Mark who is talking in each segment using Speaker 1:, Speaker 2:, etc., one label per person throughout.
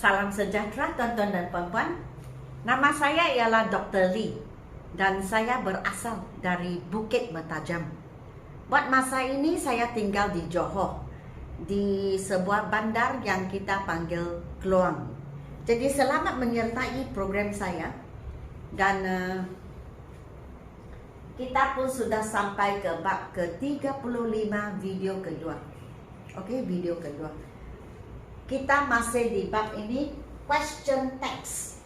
Speaker 1: Salam sejahtera tuan-tuan dan puan-puan. Nama saya ialah Dr. Lee dan saya berasal dari Bukit Mertajam. Buat masa ini saya tinggal di Johor, di sebuah bandar yang kita panggil Kluang. Jadi selamat menyertai program saya dan kita pun sudah sampai ke bab ke-35 video kedua. Okey, video kedua. Kita masih di bab ini question text.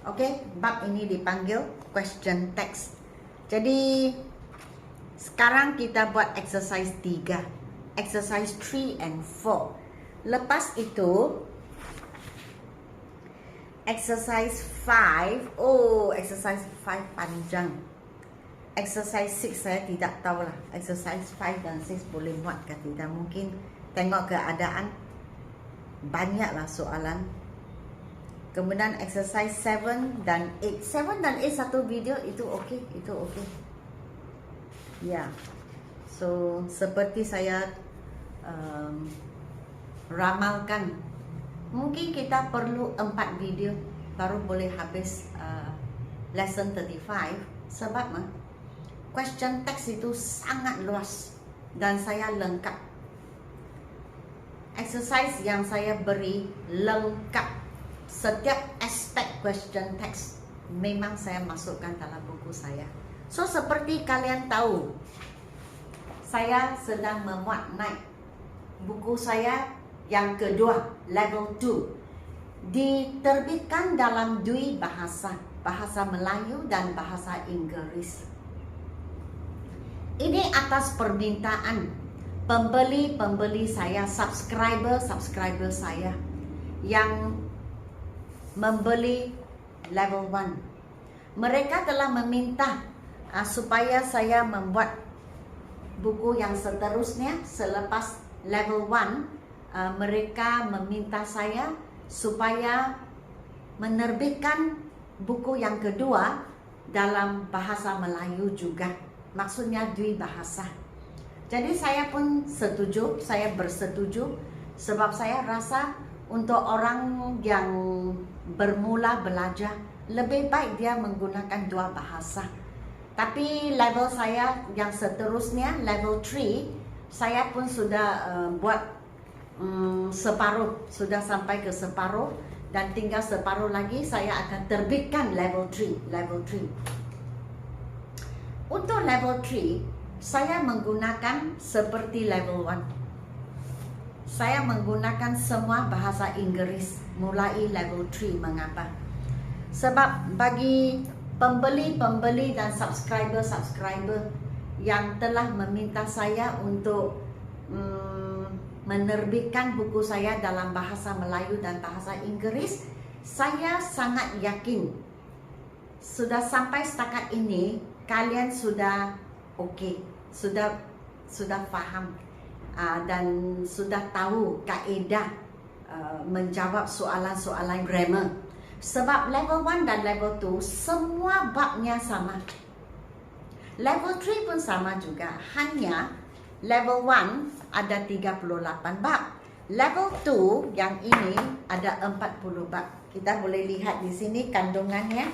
Speaker 1: Okey, bab ini dipanggil question text. Jadi sekarang kita buat exercise 3, exercise 3 and 4. Lepas itu exercise 5. Oh, exercise 5 panjang. Exercise 6 saya tidak tahulah. Exercise 5 dan 6 boleh muat ke tidak. Mungkin tengok keadaan. Banyaklah soalan. Kemudian exercise 7 dan 8. 7 dan 8 satu video itu okey, itu okey. Ya. So seperti saya ramalkan, mungkin kita perlu 4 video baru boleh habis lesson 35. Sebab question text itu sangat luas dan saya lengkap. Exercise yang saya beri lengkap. Setiap aspek question text memang saya masukkan dalam buku saya. So seperti kalian tahu, saya sedang memuat naik buku saya yang kedua, level 2, diterbitkan dalam dua bahasa, bahasa Melayu dan bahasa Inggeris. Ini atas permintaan pembeli-pembeli saya, subscriber saya yang membeli level 1. Mereka telah meminta supaya saya membuat buku yang seterusnya selepas level 1. Mereka meminta saya supaya menerbitkan buku yang kedua dalam bahasa Melayu juga. Maksudnya dua bahasa. Jadi saya pun setuju, saya bersetuju sebab saya rasa untuk orang yang bermula belajar lebih baik dia menggunakan dua bahasa. Tapi level saya yang seterusnya, level 3, saya pun sudah buat separuh, sudah sampai ke separuh dan tinggal separuh lagi saya akan terbitkan level 3, level 3. Untuk level 3 saya menggunakan seperti level 1. Saya menggunakan semua bahasa Inggeris mulai level 3. Mengapa? Sebab bagi pembeli-pembeli dan subscriber yang telah meminta saya untuk menerbitkan buku saya dalam bahasa Melayu dan bahasa Inggeris, saya sangat yakin sudah sampai setakat ini kalian sudah okey, sudah faham dan sudah tahu kaedah menjawab soalan-soalan grammar. Sebab level 1 dan level 2 semua babnya sama. Level 3 pun sama juga, hanya level 1 ada 38 bab. Level 2 yang ini ada 40 bab. Kita boleh lihat di sini kandungannya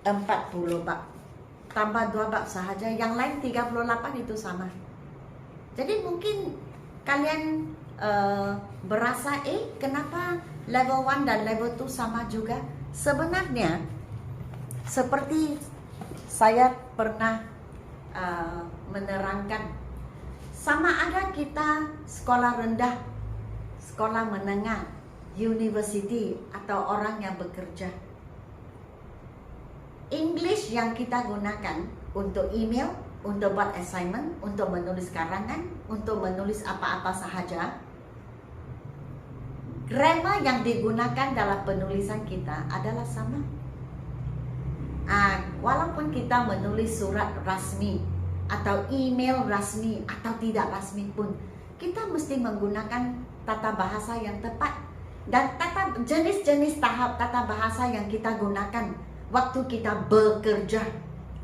Speaker 1: 40 bab. Tambah 2 bab sahaja, yang lain 38 itu sama. Jadi mungkin kalian berasa, kenapa level 1 dan level 2 sama juga? Sebenarnya seperti saya pernah menerangkan, sama ada kita sekolah rendah, sekolah menengah, university atau orang yang bekerja. English yang kita gunakan untuk email, untuk buat assignment, untuk menulis karangan, untuk menulis apa-apa sahaja, grammar yang digunakan dalam penulisan kita adalah sama. Walaupun kita menulis surat rasmi atau email rasmi atau tidak rasmi pun, kita mesti menggunakan tata bahasa yang tepat dan jenis-jenis tahap tata bahasa yang kita gunakan waktu kita bekerja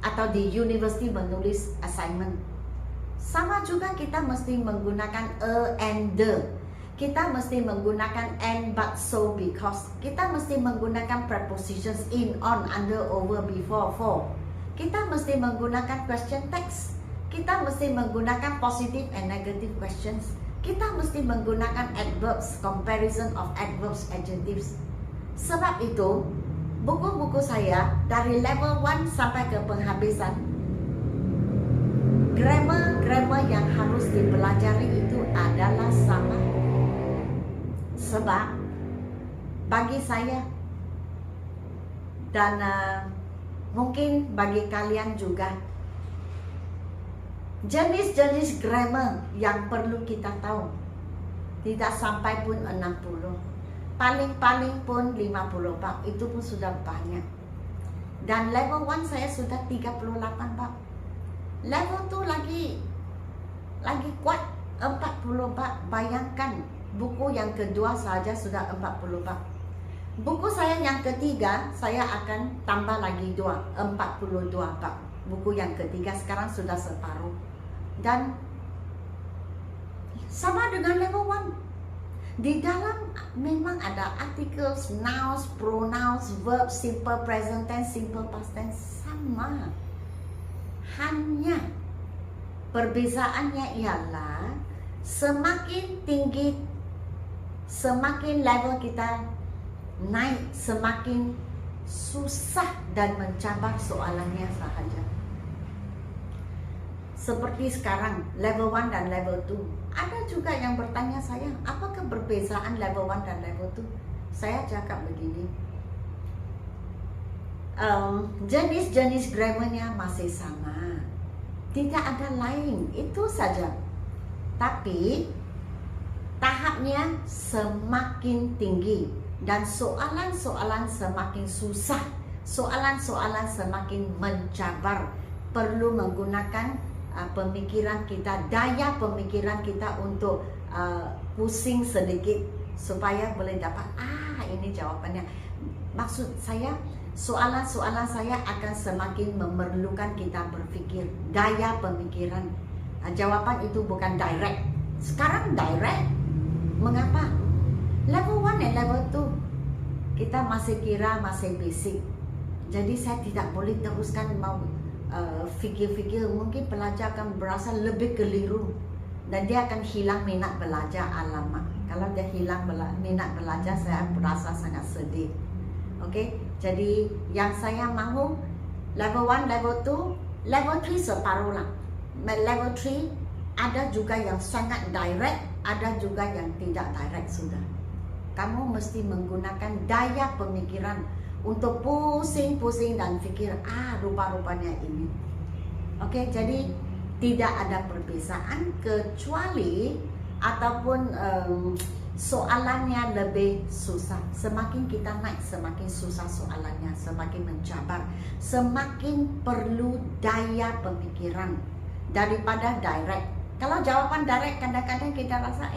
Speaker 1: atau di university menulis assignment. Sama juga kita mesti menggunakan a and the. kita mesti menggunakan and, but, so, because. Kita mesti menggunakan prepositions in, on, under, over, before, for. Kita mesti menggunakan question text. Kita mesti menggunakan positive and negative questions. Kita mesti menggunakan adverbs, comparison of adverbs, adjectives. Sebab itu, buku-buku saya dari level 1 sampai ke penghabisan, grammar yang harus dipelajari itu adalah sama. Sebab bagi saya dan mungkin bagi kalian juga, jenis-jenis grammar yang perlu kita tahu tidak sampai pun 60, paling-paling pun 50 bab, itu pun sudah banyak. Dan level 1 saya sudah 38 bab. Level 2 lagi kuat 40 bab. Bayangkan, buku yang kedua saja sudah 40 bab. Buku saya yang ketiga, saya akan tambah lagi 42 bab. Buku yang ketiga sekarang sudah separuh. Dan sama dengan level 1. Di dalam memang ada articles, nouns, pronouns, verbs, simple present tense, simple past tense, sama. Hanya perbezaannya ialah semakin tinggi, semakin level kita naik, semakin susah dan mencabar soalannya sahaja. Seperti sekarang, level 1 dan level 2. Ada juga yang bertanya saya, apakah perbezaan level 1 dan level 2? Saya cakap begini, jenis-jenis grammarnya masih sama, tidak ada lain, itu saja. Tapi tahapnya semakin tinggi dan soalan-soalan semakin susah, soalan-soalan semakin mencabar. Perlu menggunakan pemikiran kita, daya pemikiran kita untuk pusing sedikit supaya boleh dapat ini jawabannya. Maksud saya, soalan-soalan saya akan semakin memerlukan kita berfikir, daya pemikiran. Jawaban itu bukan direct. Sekarang direct. Mengapa? Level 1 dan level 2 kita masih kira masih basic. Jadi saya tidak boleh teruskan mau fikir-fikir. Mungkin pelajar akan berasa lebih keliru dan dia akan hilang minat belajar. Alamak, kalau dia hilang minat belajar, saya berasa sangat sedih. Okey, jadi yang saya mahu level 1, level 2, level 3 separuh lah. Level 3 ada juga yang sangat direct, ada juga yang tidak direct sudah. Kamu mesti menggunakan daya pemikiran untuk pusing-pusing dan fikir, rupa-rupanya ini. Okey, jadi tidak ada perbezaan kecuali ataupun soalannya lebih susah. Semakin kita naik, semakin susah soalannya, semakin mencabar, semakin perlu daya pemikiran daripada direct. Kalau jawapan direct, kadang-kadang kita rasa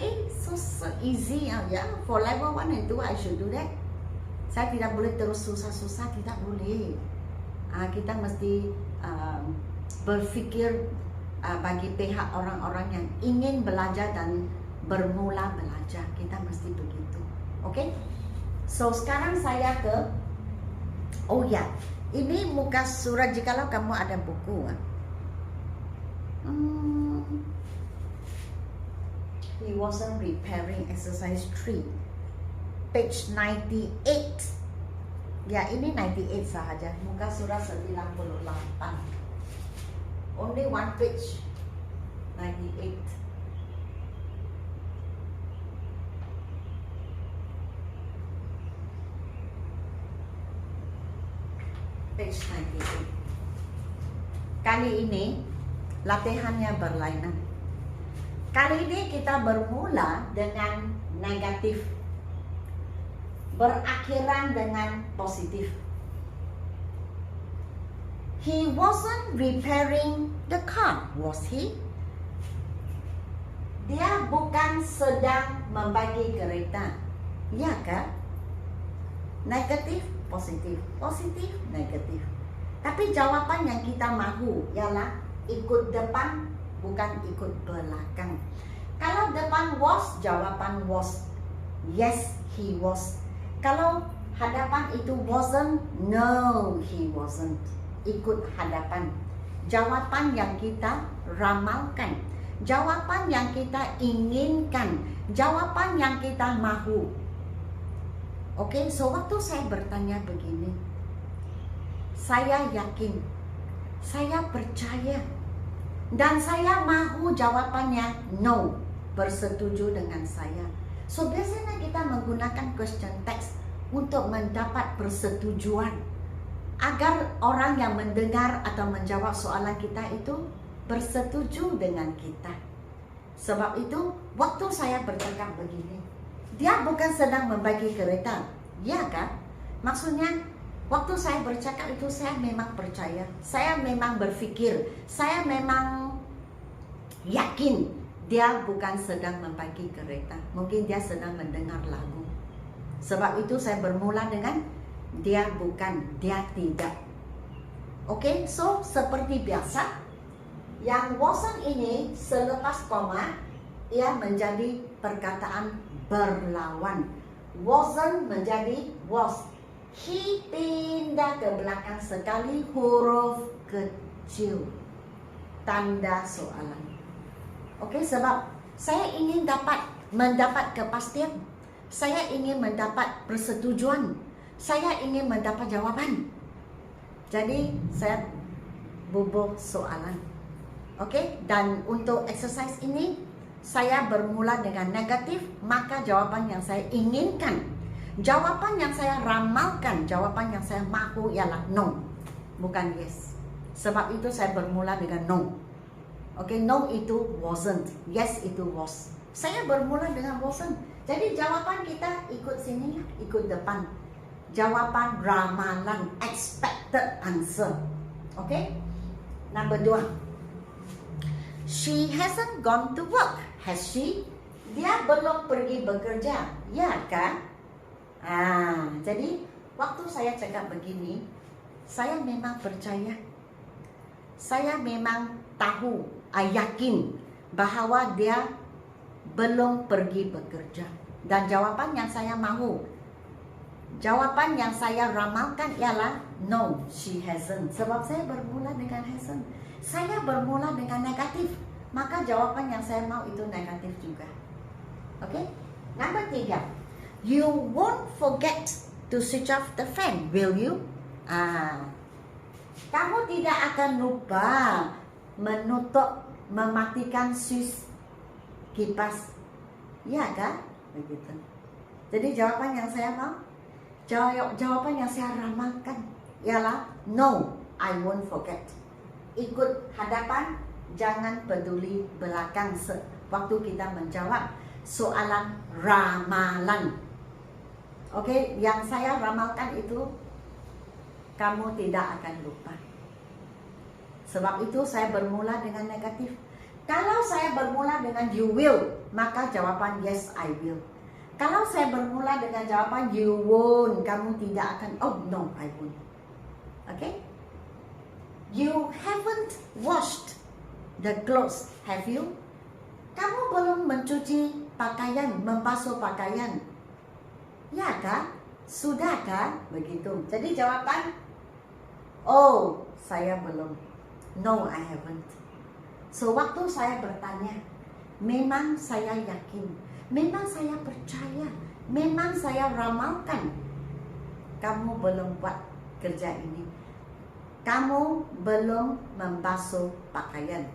Speaker 1: so easy ya. For level 1 and 2 I should do that. Saya tidak boleh terus susah-susah, tidak boleh. Kita mesti berfikir bagi pihak orang-orang yang ingin belajar dan bermula belajar. Kita mesti begitu. Okey? So sekarang saya ke ini muka surat. Jikalau kamu ada buku, he wasn't repairing exercise 3, page 98. Ya, ini 98 sahaja. Muka surat 98. Only one page. 98. Page 98. Kali ini latihannya berlainan. Kali ini kita bermula dengan negatif, berakhiran dengan positif. He wasn't repairing the car, was he? Dia bukan sedang membagi kereta, ya kan? Negatif, positif, positif, negatif. Tapi jawaban yang kita mahu ialah ikut depan, bukan ikut belakang. Kalau depan was, jawapan was. Yes, he was. Kalau hadapan itu wasn't, no, he wasn't. Ikut hadapan. Jawapan yang kita ramalkan. Jawapan yang kita inginkan. Jawapan yang kita mahu. Oke, so waktu saya bertanya begini, saya yakin, saya percaya, dan saya mahu jawapannya no, bersetuju dengan saya. So biasanya kita menggunakan question text untuk mendapat persetujuan agar orang yang mendengar atau menjawab soalan kita itu bersetuju dengan kita. Sebab itu waktu saya bercakap begini, dia bukan sedang membagi kereta, ya kan? Maksudnya waktu saya bercakap itu saya memang percaya, saya memang berfikir, saya memang yakin dia bukan sedang membagi kereta. Mungkin dia sedang mendengar lagu. Sebab itu saya bermula dengan dia bukan, dia tidak. Oke, so seperti biasa, yang wasn't ini selepas koma ia menjadi perkataan berlawan. Wasn't menjadi was. He pindah ke belakang sekali huruf kecil, tanda soalan. Oke, sebab saya ingin mendapat kepastian, saya ingin mendapat persetujuan, saya ingin mendapat jawaban. Jadi saya bubuh soalan. Oke, dan untuk exercise ini saya bermula dengan negatif, maka jawaban yang saya inginkan, jawaban yang saya ramalkan, jawaban yang saya mahu ialah no, bukan yes. Sebab itu saya bermula dengan no. Oke, no itu wasn't, yes itu was. Saya bermula dengan wasn't. Jadi jawaban kita ikut sini, ikut depan. Jawapan ramalan, expected answer. Oke, number 2. She hasn't gone to work, has she? Dia belum pergi bekerja, ya kan? Jadi waktu saya cakap begini, saya memang percaya, saya memang tahu, yakin bahawa dia belum pergi bekerja. Dan jawapan yang saya mahu, jawapan yang saya ramalkan ialah no, she hasn't. Sebab saya bermula dengan hasn't. Saya bermula dengan negatif, maka jawaban yang saya mau itu negatif juga. Oke? Number 3. You won't forget to switch off the fan, will you? Kamu tidak akan lupa mematikan switch kipas. Ya kan? Begitu. Jadi jawaban yang saya mau, jawaban yang saya ramalkan ialah no, I won't forget. Ikut hadapan, jangan peduli belakang waktu kita menjawab soalan ramalan. Oke, yang saya ramalkan itu kamu tidak akan lupa. Sebab itu saya bermula dengan negatif. Kalau saya bermula dengan you will, maka jawaban yes I will. Kalau saya bermula dengan jawaban you won't, kamu tidak akan, oh no I won't. Oke? You haven't washed the clothes, have you? Kamu belum mencuci pakaian, membasuh pakaian. Ya kan? Sudah kan? Begitu. Jadi jawaban, oh, saya belum. No, I haven't. So, waktu saya bertanya, memang saya yakin, memang saya percaya, memang saya ramalkan, kamu belum buat kerja ini. Kamu belum membasuh pakaian.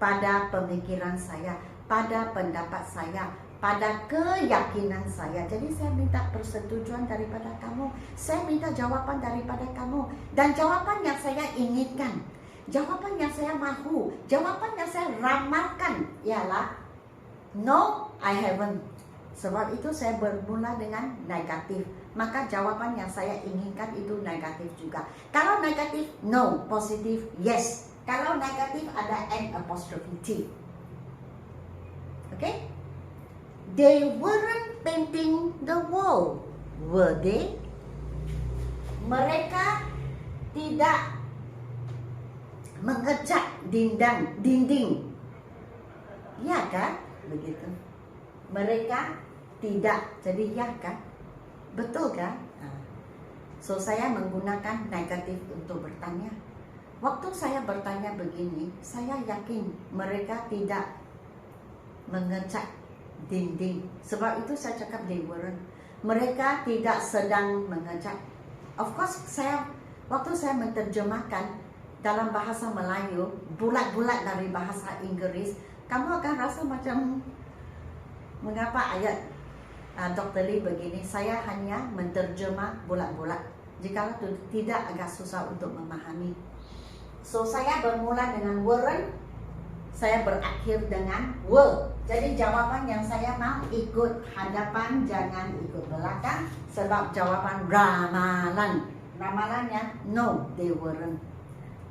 Speaker 1: Pada pemikiran saya, pada pendapat saya, pada keyakinan saya. Jadi saya minta persetujuan daripada kamu. Saya minta jawaban daripada kamu. Dan jawaban yang saya inginkan, jawaban yang saya mahu, jawaban yang saya ramalkan ialah no, I haven't. Sebab itu saya bermula dengan negatif. Maka jawaban yang saya inginkan itu negatif juga. Kalau negatif, no. Positif, yes. Kalau negatif ada N apostrophe T. Okay? They weren't painting the wall, were they? Mereka tidak mengecat dinding. Ya kan? begitu. Mereka tidak, jadi ya kan? Betul kan? So saya menggunakan negatif untuk bertanya. Waktu saya bertanya begini, saya yakin mereka tidak mengecat dinding. Sebab itu saya cakap they weren't. Mereka tidak sedang mengecat. Of course, waktu saya menerjemahkan dalam bahasa Melayu, bulat-bulat dari bahasa Inggris, kamu akan rasa macam mengapa ayat Dr. Lee begini. Saya hanya menerjemah bulat-bulat. Jika tidak, agak susah untuk memahami. So saya bermula dengan weren't, saya berakhir dengan were. Jadi jawaban yang saya mau ikut hadapan, jangan ikut belakang. Sebab jawaban ramalan, ramalannya no, they weren't.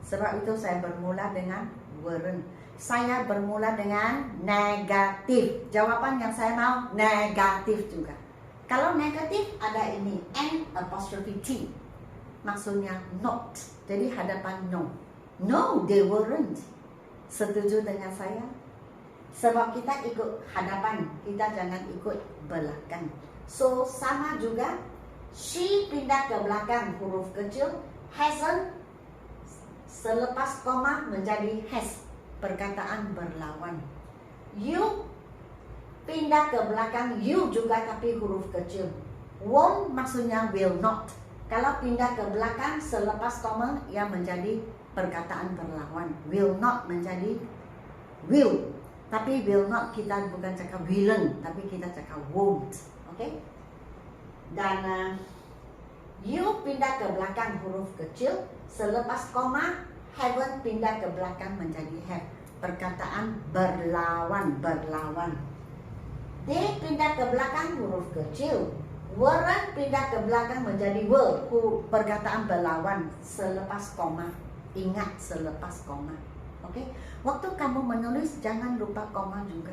Speaker 1: Sebab itu saya bermula dengan weren't. Saya bermula dengan negatif. Jawaban yang saya mau negatif juga. Kalau negatif ada ini N apostrophe T, maksudnya not. Jadi hadapan no. No, they weren't. Setuju dengan saya? Sebab kita ikut hadapan, kita jangan ikut belakang. So sama juga, she pindah ke belakang huruf kecil, hasn't selepas koma menjadi has, perkataan berlawan. You pindah ke belakang you juga tapi huruf kecil. Won't maksudnya will not. Kalau pindah ke belakang selepas koma ia menjadi perkataan berlawan. Will not menjadi will. Tapi will not kita bukan cakap willen, tapi kita cakap won't. Okay? Dan you pindah ke belakang huruf kecil, selepas koma haven't pindah ke belakang menjadi have, perkataan berlawan, berlawan. They pindah ke belakang huruf kecil, weren't pindah ke belakang menjadi were, perkataan berlawan selepas koma. Ingat selepas koma. Okay? Waktu kamu menulis jangan lupa koma juga.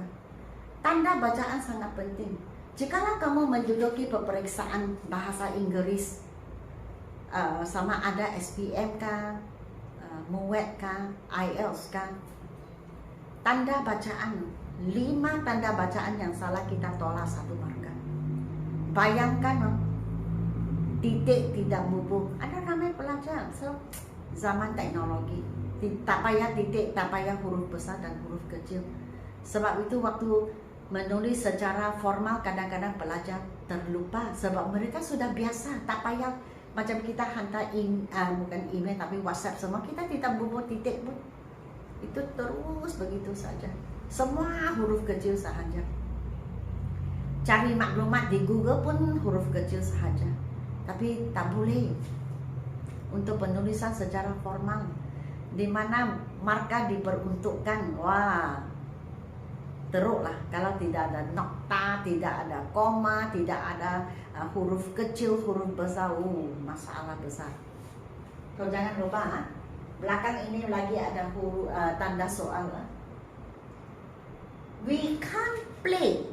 Speaker 1: Tanda bacaan sangat penting. Jikalau kamu menduduki peperiksaan bahasa Inggris, sama ada SPM kah, MUET kah, IELTS kah, tanda bacaan, 5 tanda bacaan yang salah kita tolak 1 markah. Bayangkan, titik tidak bubuh. Ada ramai pelajar, so zaman teknologi, tak payah titik, tak payah huruf besar dan huruf kecil. Sebab itu waktu menulis secara formal kadang-kadang pelajar terlupa. Sebab mereka sudah biasa, tak payah macam kita hantar bukan email tapi WhatsApp semua, kita tidak bubuh titik pun. Itu terus begitu saja. Semua huruf kecil sahaja. Cari maklumat di Google pun huruf kecil sahaja. Tapi tak boleh untuk penulisan secara formal, di mana markah diperuntukkan, wah, teruklah kalau tidak ada nokta, tidak ada koma, tidak ada huruf kecil, huruf besar, masalah besar. So jangan lupa, belakang ini lagi ada huruf tanda soal. We can't play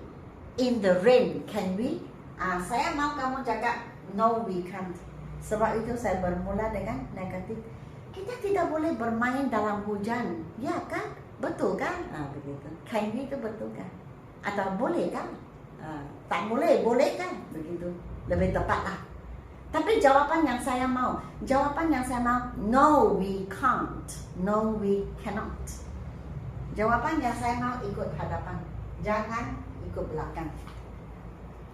Speaker 1: in the rain, can we? Saya mau kamu cakap no, we can't. Sebab itu saya bermula dengan negatif. Kita tidak boleh bermain dalam hujan, ya kan? Betul kan? Begitu. Can we itu betul kan? Atau boleh kan? Tak boleh, boleh kan? Begitu. Lebih tepat lah. Tapi jawaban yang saya mau, no, we can't. No, we cannot. Jawaban yang saya mau ikut hadapan, jangan ikut belakang.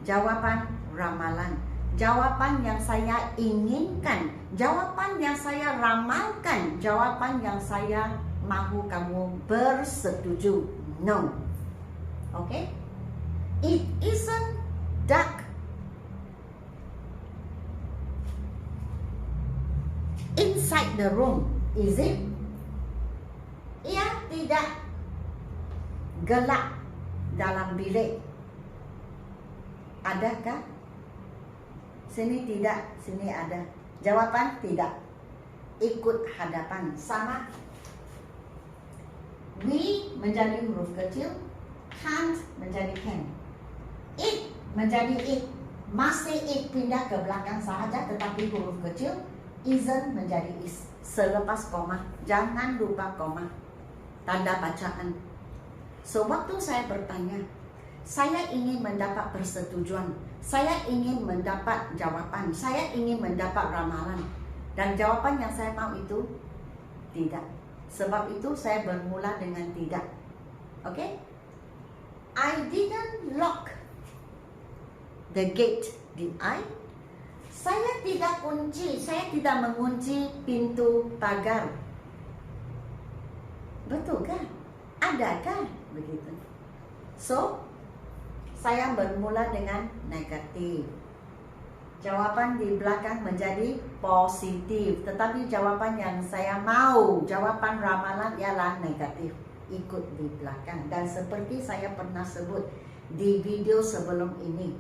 Speaker 1: Jawaban ramalan. Jawaban yang saya inginkan, jawaban yang saya ramalkan, jawaban yang saya mahu kamu bersetuju. No. Okay? It isn't dark inside the room, is it? Ia tidak gelap dalam bilik. Adakah? Sini tidak, sini ada. Jawaban tidak. Ikut hadapan. Sama. We menjadi huruf kecil, can't menjadi can. It menjadi it. Masih it pindah ke belakang sahaja tetapi huruf kecil. Isn't menjadi is. Selepas koma. Jangan lupa koma. Tanda bacaan. So waktu saya bertanya, saya ingin mendapat persetujuan, saya ingin mendapat jawapan, saya ingin mendapat ramalan. Dan jawapan yang saya mau itu tidak. Sebab itu saya bermula dengan tidak. Okay? I didn't lock the gate, did I? Saya tidak kunci, saya tidak mengunci pintu pagar. Betul kan? Adakah begitu? So, saya bermula dengan negatif. Jawapan di belakang menjadi positif. Tetapi jawapan yang saya mau, jawapan ramalan ialah negatif. Ikut di belakang. Dan seperti saya pernah sebut di video sebelum ini,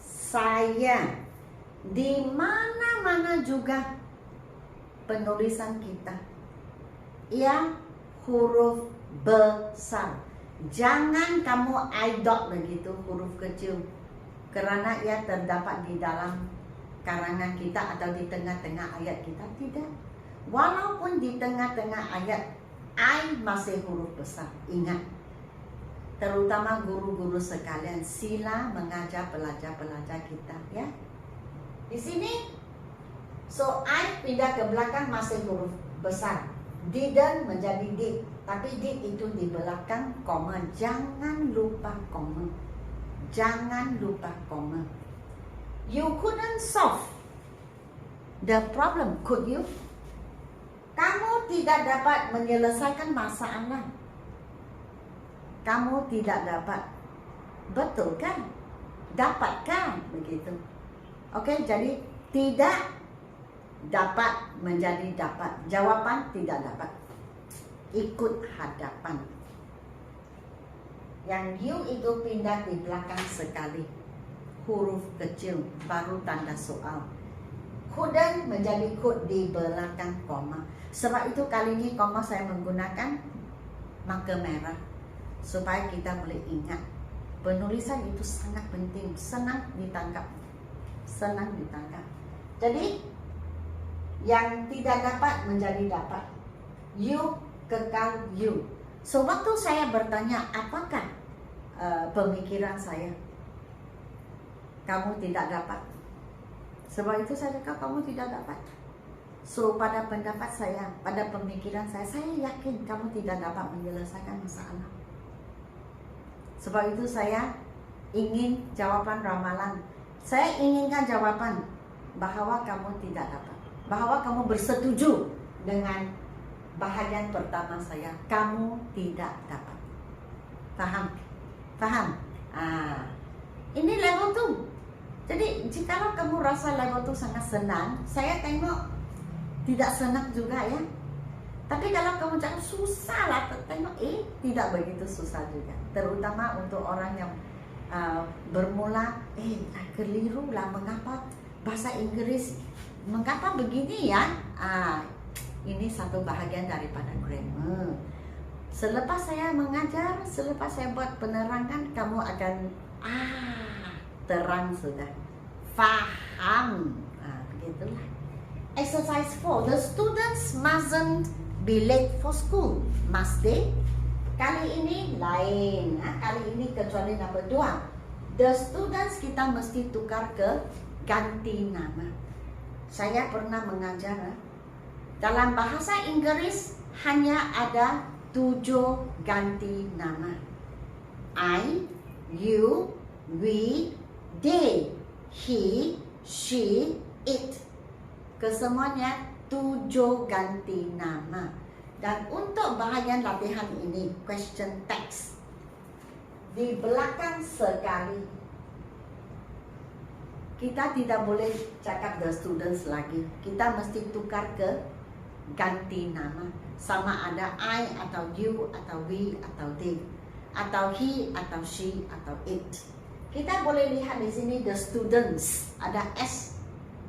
Speaker 1: saya, di mana-mana juga penulisan kita, ia huruf besar. Jangan kamu idot begitu huruf kecil, kerana ia terdapat di dalam karangan kita atau di tengah-tengah ayat kita. Tidak. Walaupun di tengah-tengah ayat I masih huruf besar. Ingat, terutama guru-guru sekalian, sila mengajar pelajar-pelajar kita, ya. Di sini, so I pindah ke belakang masih huruf besar. Didn't menjadi did, tapi did itu di belakang koma. Jangan lupa koma. Jangan lupa koma. You couldn't solve the problem, could you? Kamu tidak dapat menyelesaikan masalah. Kamu tidak dapat. Betul kan? Dapatkah? Begitu. Oke, jadi tidak dapat menjadi dapat. Jawapan tidak dapat. Ikut hadapan. Yang you itu pindah di belakang sekali. Huruf kecil, baru tanda soal. Couldn't menjadi could di belakang koma. Sebab itu kali ini koma saya menggunakan marker merah, supaya kita boleh ingat. Penulisan itu sangat penting, senang ditangkap. Senang ditangkap. Jadi, yang tidak dapat menjadi dapat. You kekal you. So, waktu saya bertanya, apakah pemikiran saya? Kamu tidak dapat. Sebab itu saya cakap kamu tidak dapat. So, pada pendapat saya, pada pemikiran saya yakin kamu tidak dapat menyelesaikan masalah. Sebab itu saya ingin jawapan ramalan. Saya inginkan jawapan bahawa kamu tidak dapat. Bahawa kamu bersetuju dengan bahagian pertama saya. Kamu tidak dapat. Faham? Faham? Ini level 2. Jadi, jikalau kamu rasa level 2 sangat senang, saya tengok tidak senang juga, ya. Tapi kalau kamu cakap susah lah, tengok tidak begitu susah juga. Terutama untuk orang yang bermula, keliru lah, mengapa bahasa Inggris, mengapa begini, ya. Ini satu bahagian daripada grammar. Selepas saya mengajar, selepas saya buat penerangan, kamu akan terang sudah, faham. Begitulah. Exercise 4. The students mustn't be late for school. Must they? Kali ini lain. Kali ini kecuali number 2. The students kita mesti tukar ke ganti nama. Saya pernah mengajar. Dalam bahasa Inggris hanya ada 7 ganti nama. I, you, we, they, he, she, it. Kesemuanya 7 ganti nama. Dan untuk bahagian latihan ini, question text, di belakang sekali, kita tidak boleh cakap the students lagi. Kita mesti tukar ke ganti nama. Sama ada I atau you atau we atau they, atau he atau she atau it. Kita boleh lihat di sini the students, ada S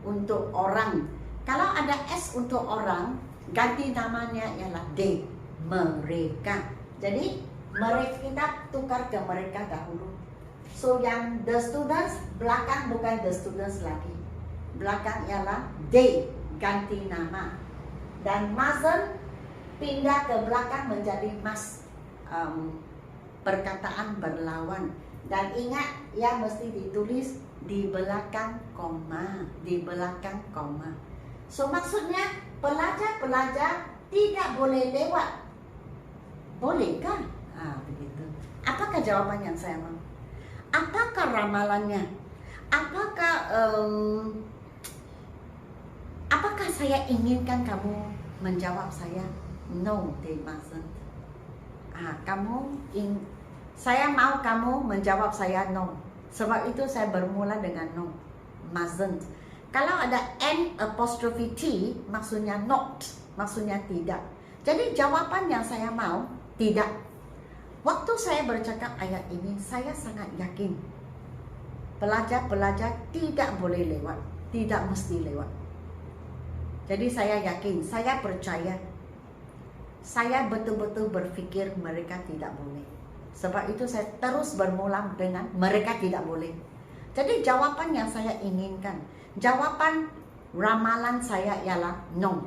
Speaker 1: untuk orang. Kalau ada S untuk orang, ganti namanya ialah they, mereka. Jadi mereka kita tukar ke mereka dahulu. So yang the students, belakang bukan the students lagi. Belakang ialah they, ganti nama. Dan mustn't pindah ke belakang menjadi must. perkataan berlawan. Dan ingat, ya mesti ditulis di belakang koma, di belakang koma. So maksudnya pelajar-pelajar tidak boleh lewat. Bolehkah? Begitu. Apakah jawaban yang saya mau? Apakah ramalannya? Apakah saya inginkan kamu menjawab saya? No, they mustn't. Saya mau kamu menjawab saya no. Sebab itu saya bermula dengan no. Mustn't. Kalau ada N apostrophe T, maksudnya not, maksudnya tidak. Jadi jawaban yang saya mau, tidak. Waktu saya bercakap ayat ini, saya sangat yakin pelajar-pelajar tidak boleh lewat, tidak mesti lewat. Jadi saya yakin, saya percaya, saya betul-betul berfikir mereka tidak boleh. Sebab itu saya terus bermula dengan mereka tidak boleh. Jadi jawapan yang saya inginkan, jawapan ramalan saya ialah no.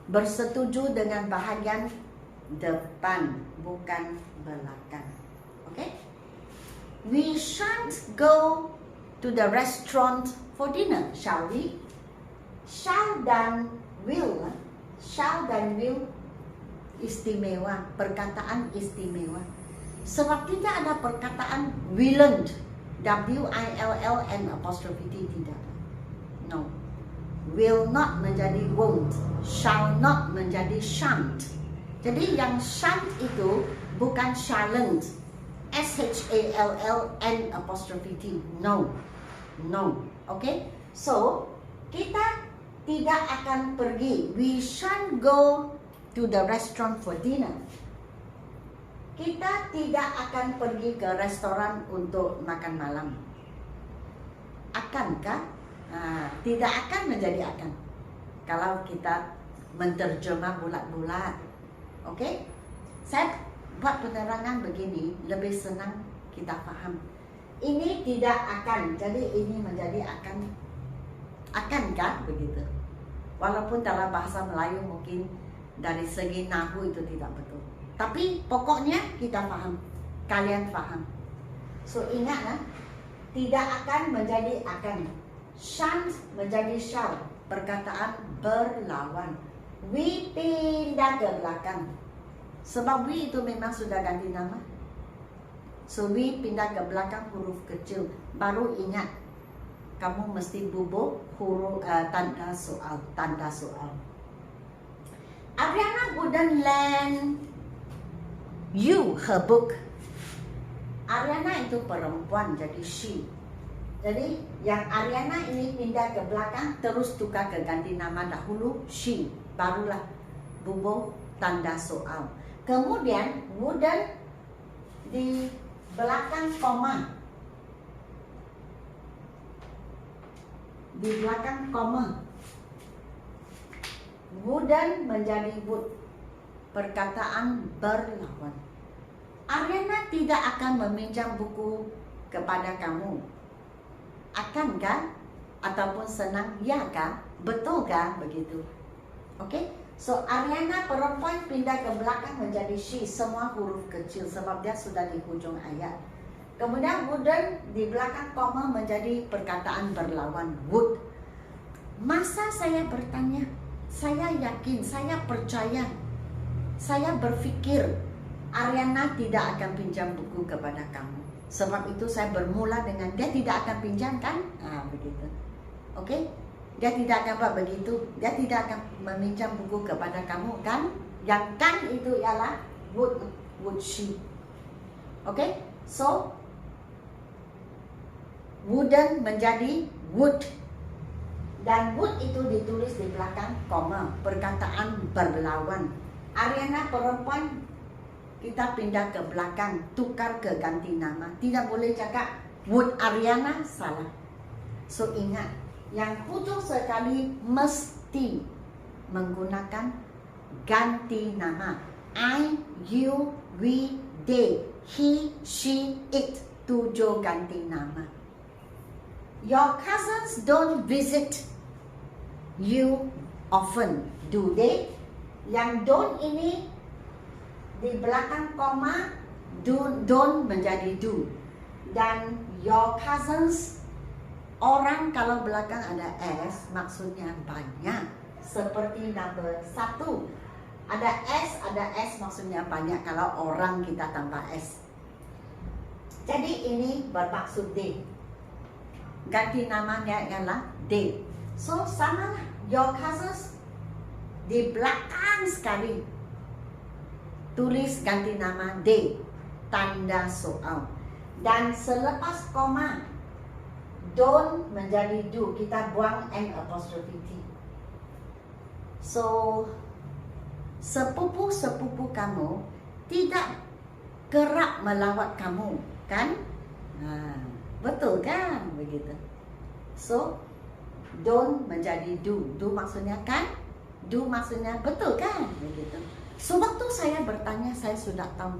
Speaker 1: Bersetuju dengan bahagian depan, bukan belakang. Okay? We shan't go to the restaurant for dinner, shall we? Shall dan will. Shall dan will istimewa, perkataan istimewa. Sebab tidak ada perkataan willn't, W-I-L-L-N apostrophe T, tidak. No. Will not menjadi won't, shall not menjadi shan't. Jadi yang shan't itu bukan shalln't, S-H-A-L-L-N apostrophe T. No. No. Okay? So, kita tidak akan pergi. We shan't go to the restaurant for dinner. Kita tidak akan pergi ke restoran untuk makan malam. Akankah? Tidak akan menjadi akan. Kalau kita menterjemah bulat-bulat. Okey? Saya buat penerangan begini, lebih senang kita faham. Ini tidak akan, jadi ini menjadi akan. Akankah? Begitu. Walaupun dalam bahasa Melayu mungkin dari segi nahu itu tidak betul. Tapi pokoknya kita faham. Kalian faham. So ingatlah, tidak akan menjadi akan. Shan't menjadi shall. Perkataan berlawan. We pindah ke belakang. Sebab we itu memang sudah ganti nama. So we pindah ke belakang huruf kecil. Baru ingat, kamu mesti bubuh huruf tanda soal. Tanda soal. Ariana wouldn't lend you her book. Ariana itu perempuan, jadi she. Jadi yang Ariana ini pindah ke belakang, terus tukar ke ganti nama dahulu she, barulah bubuh tanda soal. Kemudian wouldn't di belakang koma. Di belakang koma. Wouldn't menjadi would. Perkataan berlawan. Ariana tidak akan meminjam buku kepada kamu. Akankah? Ataupun senang? Ya kah? Betulkah? Begitu. Okey? So Ariana perempuan pindah ke belakang menjadi she, semua huruf kecil sebab dia sudah di hujung ayat. Kemudian wouldn't di belakang koma menjadi perkataan berlawan, would. Masa saya bertanya, saya yakin, saya percaya, saya berfikir Ariana tidak akan pinjam buku kepada kamu. Sebab itu saya bermula dengan dia tidak akan pinjam kan? Begitu. Okey? Dia tidak akan buat begitu. Dia tidak akan meminjam buku kepada kamu kan? Yang kan itu ialah would she. Okey? So wouldn't menjadi would. Dan would itu ditulis di belakang koma. Perkataan berlawan. Ariana perempuan, kita pindah ke belakang, tukar ke ganti nama. Tidak boleh cakap would Ariana, salah. So ingat, yang hujung sekali mesti menggunakan ganti nama. I, you, we, they, he, she, it. 7 ganti nama. Your cousins don't visit you often, do they? Yang don't ini di belakang koma don't menjadi do. Dan your cousins, orang kalau belakang ada s maksudnya banyak. Seperti number 1, ada s maksudnya banyak kalau orang kita tambah s. Jadi ini bermaksud they. Ganti namanya ialah they. So sama lah, your cousins di belakang sekali tulis ganti nama they, tanda soal. Dan selepas koma don't menjadi do, kita buang n apostrophe t. So sepupu-sepupu kamu tidak kerap melawat kamu, kan? Betul kan? Begitu. So don't menjadi do. Do maksudnya kan? Do maksudnya betul kan? Begitu. So waktu saya bertanya, saya sudah tahu.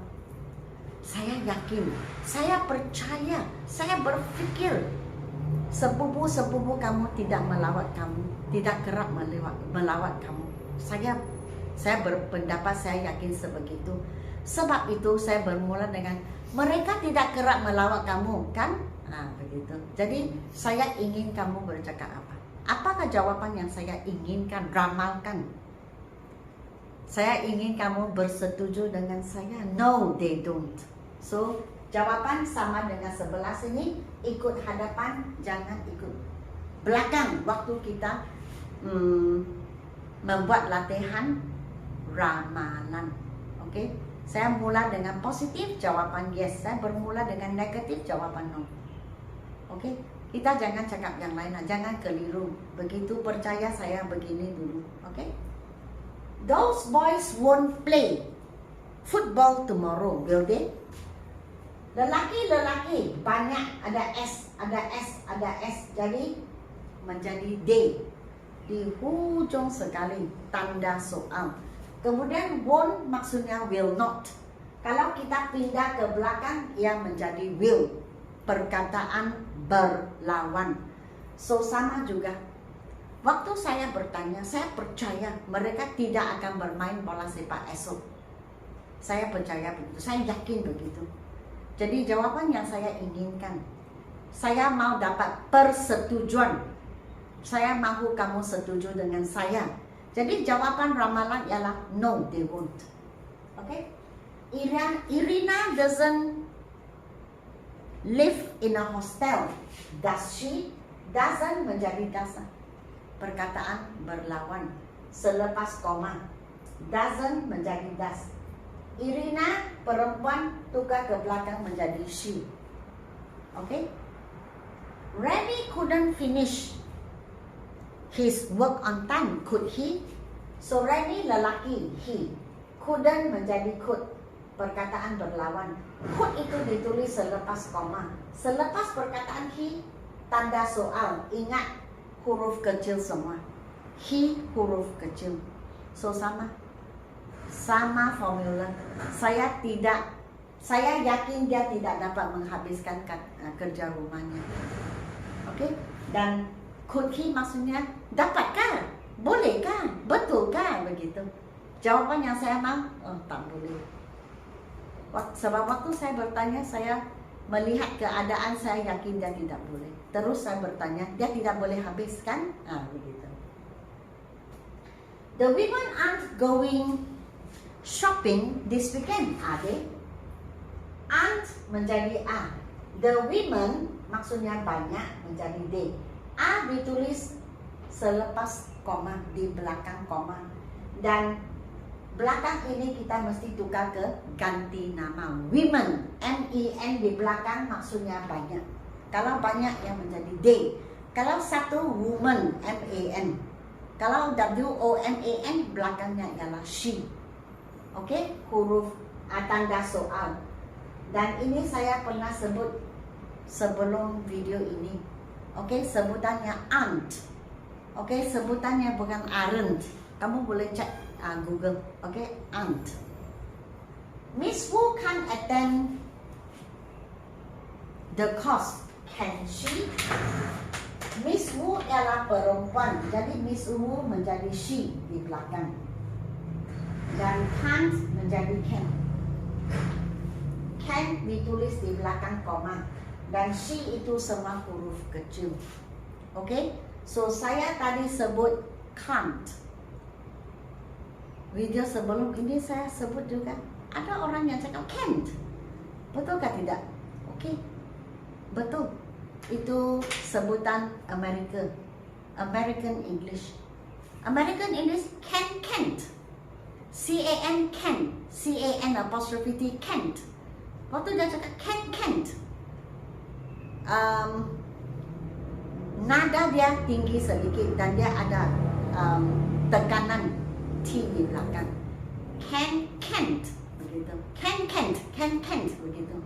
Speaker 1: Saya yakin, saya percaya, saya berfikir sepupu-sepupu kamu tidak melawat kamu, tidak kerap melawat kamu. Saya berpendapat, saya yakin sebegitu. Sebab itu saya bermula dengan mereka tidak kerap melawat kamu, kan? Begitu. Jadi saya ingin kamu bercakap apa? Apakah jawaban yang saya inginkan, ramalkan? Saya ingin kamu bersetuju dengan saya. No, they don't. So jawaban sama dengan sebelah sini. Ikut hadapan, jangan ikut belakang. Waktu kita membuat latihan ramalan. Oke? Saya mula dengan positif, jawaban yes. Saya bermula dengan negatif, jawaban no. Oke? Kita jangan cakap yang lain, jangan keliru. Begitu percaya saya begini dulu. Oke? Those boys won't play football tomorrow, will they? Lelaki-lelaki banyak, ada S, ada S. Jadi menjadi they. Di hujung sekali tanda soal. Kemudian won't maksudnya will not. Kalau kita pindah ke belakang, ia menjadi will. Perkataan berlawan. So sama juga. Waktu saya bertanya, saya percaya mereka tidak akan bermain bola sepak esok. Saya percaya begitu, saya yakin begitu. Jadi jawaban yang saya inginkan, saya mau dapat persetujuan. Saya mahu kamu setuju dengan saya. Jadi jawaban ramalan ialah no, they won't. Okay? Irina doesn't live in a hostel. Does she? Doesn't menjadi doesn't. Perkataan berlawan. Selepas koma. Doesn't menjadi does. Irina perempuan tukar ke belakang menjadi she. Okay? Randy couldn't finish his work on time. Could he? So Randy lelaki, he. Couldn't menjadi could. Perkataan berlawan. Could itu ditulis selepas koma. Selepas perkataan he, tanda soal. Ingat huruf kecil semua. He huruf kecil. So sama formula. Saya yakin dia tidak dapat menghabiskan kerja rumahnya. Oke? Dan could he maksudnya dapatkah? Bolehkah? Betulkah? Begitu. Jawaban yang saya mau, tak boleh. Sebab waktu saya bertanya, saya melihat keadaan, saya yakin dia tidak boleh. Terus saya bertanya, dia tidak boleh habiskan? Begitu. The women aren't going shopping this weekend, are they? Aren't menjadi a. The women maksudnya banyak menjadi they. A ditulis selepas koma, di belakang koma. Dan belakang ini kita mesti tukar ke ganti nama. Women, M-E-N di belakang maksudnya banyak. Kalau banyak yang menjadi they. Kalau satu woman, M-A-N. Kalau W-O-M-A-N belakangnya ialah she. Oke, huruf tanda soal. Dan ini saya pernah sebut sebelum video ini. Oke, sebutannya aren't. Oke, sebutannya bukan aren't. Kamu boleh cek Google. Oke, aren't. Miss Wu can't attend the course. Can she? Miss Wu ialah perempuan. Jadi Miss Wu menjadi she di belakang. Dan can't menjadi can. Can ditulis di belakang koma, dan she itu semua huruf kecil. Okay, so saya tadi sebut can't. Video sebelum ini saya sebut juga ada orang yang cakap can't. Betulkah tidak? Okay, betul. Itu sebutan American English. American English can't. C-A-N can. C-A-N apostrophe T can't. Waktu dia cakap can't. Nada dia tinggi sedikit dan dia ada tekanan T di belakang. Can't begitu. Can't begitu.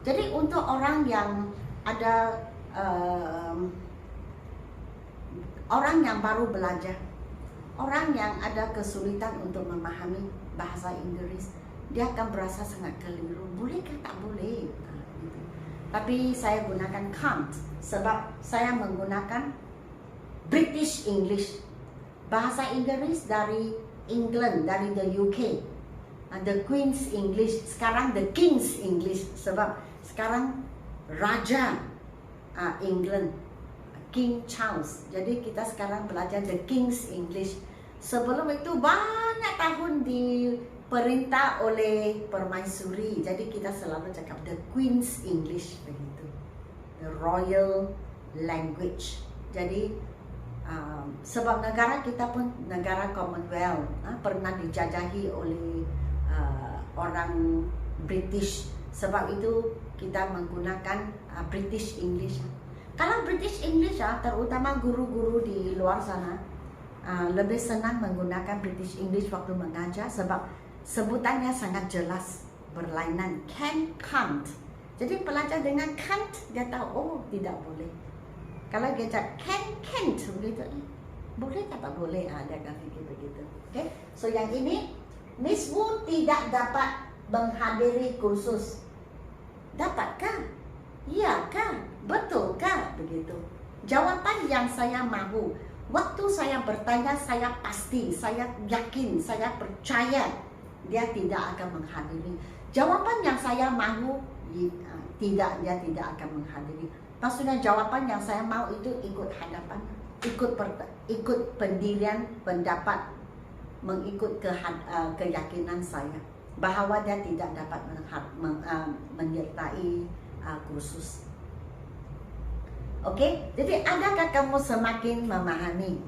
Speaker 1: Jadi untuk orang yang ada orang yang baru belajar, orang yang ada kesulitan untuk memahami bahasa Inggris, dia akan berasa sangat keliru. Bolehkah tak boleh? Tapi saya gunakan can't sebab saya menggunakan British English. Bahasa Inggris dari England, dari the UK. The Queen's English, sekarang the King's English. Sebab sekarang Raja England, King Charles. Jadi kita sekarang belajar the King's English. Sebelum itu banyak tahun diperintah oleh permaisuri. Jadi kita selalu cakap the Queen's English begitu. The Royal Language. Jadi sebab negara kita pun negara Commonwealth, pernah dijajahi oleh orang British. Sebab itu kita menggunakan British English. Kalau British English, terutama guru-guru di luar sana, lebih senang menggunakan British English waktu mengajar sebab sebutannya sangat jelas, berlainan. Can't. Jadi pelajar dengan can't, dia tahu, oh tidak boleh. Kalau dia cakap can't begitu, boleh tak boleh? Dia akan fikir begitu. Okay? So yang ini, Miss Wu tidak dapat menghadiri kursus. Dapatkah? Iyakah? Betulkah? Begitu. Jawapan yang saya mahu. Waktu saya bertanya, saya pasti, saya yakin, saya percaya dia tidak akan menghadiri. Jawapan yang saya mahu, dia tidak akan menghadiri. Maksudnya jawapan yang saya mau itu ikut hadapan, ikut pendirian pendapat, mengikut keyakinan saya bahawa dia tidak dapat menyertai kursus. Okey, jadi adakah kamu semakin memahami?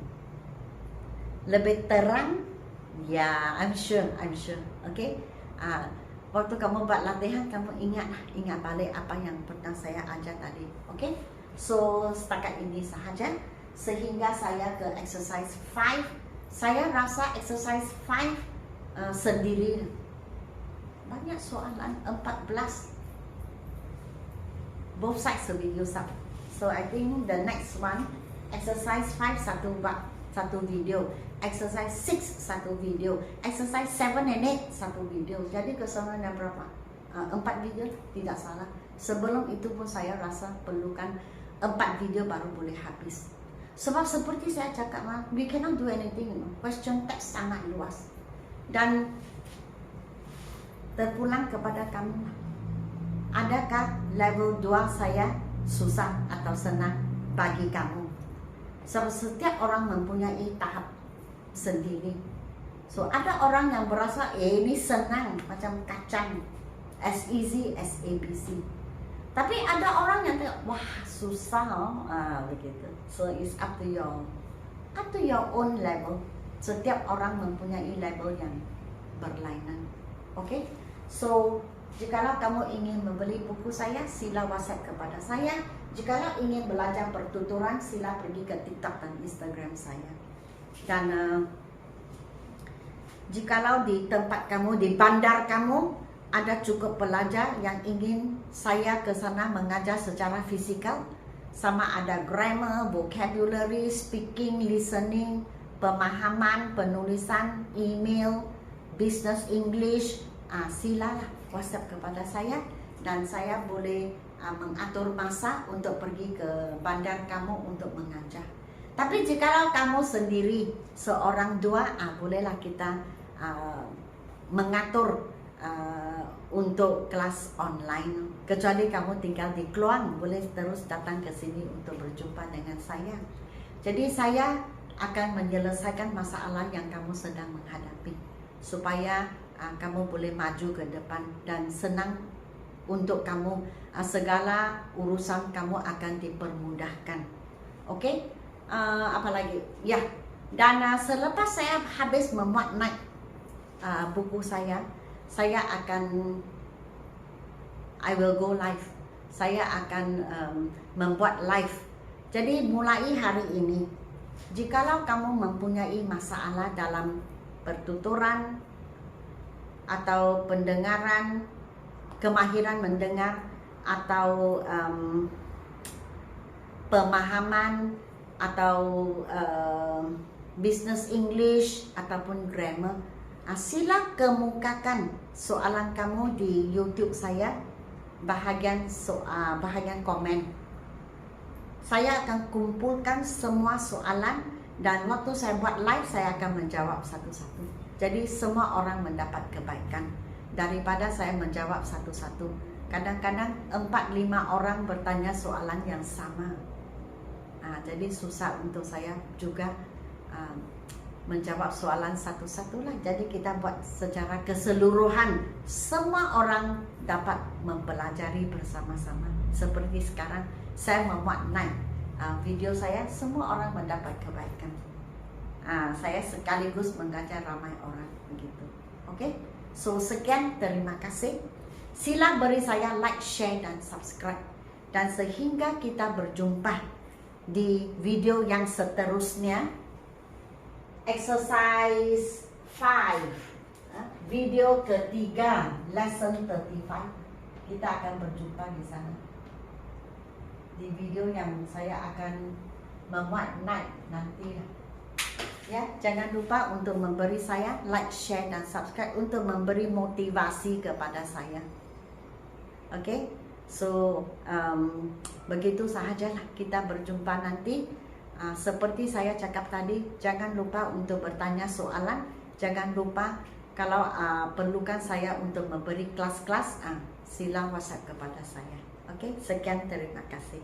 Speaker 1: Lebih terang? Ya, I'm sure. Okey. Waktu kamu buat latihan, kamu ingat balik apa yang pernah saya ajar tadi. Okey. So, setakat ini sahaja sehingga saya ke exercise 5. Saya rasa exercise 5 sendiri. Banyak soalan, 14. Both sides will be used up. So I think the next one, exercise 5 satu video, exercise 6 satu video, exercise 7 and 8 satu video. Jadi keseluruhannya berapa? 4 video, tidak salah. Sebelum itu pun saya rasa perlukan 4 video baru boleh habis. Sebab seperti saya cakap, we cannot do anything. Question text sangat luas. Dan terpulang kepada kamu, adakah level 2 saya susah atau senang bagi kamu? Sebab setiap orang mempunyai tahap sendiri. So ada orang yang berasa ini senang macam kacang, as easy as ABC. Tapi ada orang yang tengok, wah susah, begitu. So it's up to your own level. Setiap orang mempunyai level yang berlainan. Okay? So jikalau kamu ingin membeli buku saya, sila WhatsApp kepada saya. Jikalau ingin belajar pertuturan, sila pergi ke TikTok dan Instagram saya. Dan jikalau di tempat kamu, di bandar kamu, ada cukup pelajar yang ingin saya ke sana mengajar secara fisikal, sama ada grammar, vocabulary, speaking, listening, pemahaman, penulisan, email, business English, silalah WhatsApp kepada saya dan saya boleh mengatur masa untuk pergi ke bandar kamu untuk mengajar. Tapi jikalau kamu sendiri, seorang dua, bolehlah kita mengatur untuk kelas online. Kecuali kamu tinggal di Kluang, boleh terus datang ke sini untuk berjumpa dengan saya. Jadi saya akan menyelesaikan masalah yang kamu sedang menghadapi, supaya kamu boleh maju ke depan dan senang untuk kamu, segala urusan kamu akan dipermudahkan. Oke? Apalagi? Ya. Dan selepas saya habis memuat naik buku saya akan I will go live. Saya akan membuat live. Jadi mulai hari ini, jikalau kamu mempunyai masalah dalam pertuturan atau pendengaran, kemahiran mendengar, atau pemahaman, atau business English ataupun grammar, sila kemukakan soalan kamu di YouTube saya, bahagian komen. Saya akan kumpulkan semua soalan, dan waktu saya buat live saya akan menjawab satu-satu. Jadi semua orang mendapat kebaikan daripada saya menjawab satu-satu. Kadang-kadang 4-5 orang bertanya soalan yang sama. Jadi susah untuk saya juga menjawab soalan satu-satu lah. Jadi kita buat secara keseluruhan, semua orang dapat mempelajari bersama-sama. Seperti sekarang saya memuat naik video saya, semua orang mendapat kebaikan. Saya sekaligus mengajar ramai orang begitu. Oke? So sekian, terima kasih. Sila beri saya like, share dan subscribe. Dan sehingga kita berjumpa di video yang seterusnya, exercise 5, video ketiga, lesson 35. Kita akan berjumpa di sana, di video yang saya akan memuat naik nanti. Ya, jangan lupa untuk memberi saya like, share dan subscribe untuk memberi motivasi kepada saya. Oke? So begitu sahajalah, kita berjumpa nanti. Seperti saya cakap tadi, jangan lupa untuk bertanya soalan. Jangan lupa kalau perlukan saya untuk memberi kelas-kelas, sila WhatsApp kepada saya. Oke, sekian, terima kasih.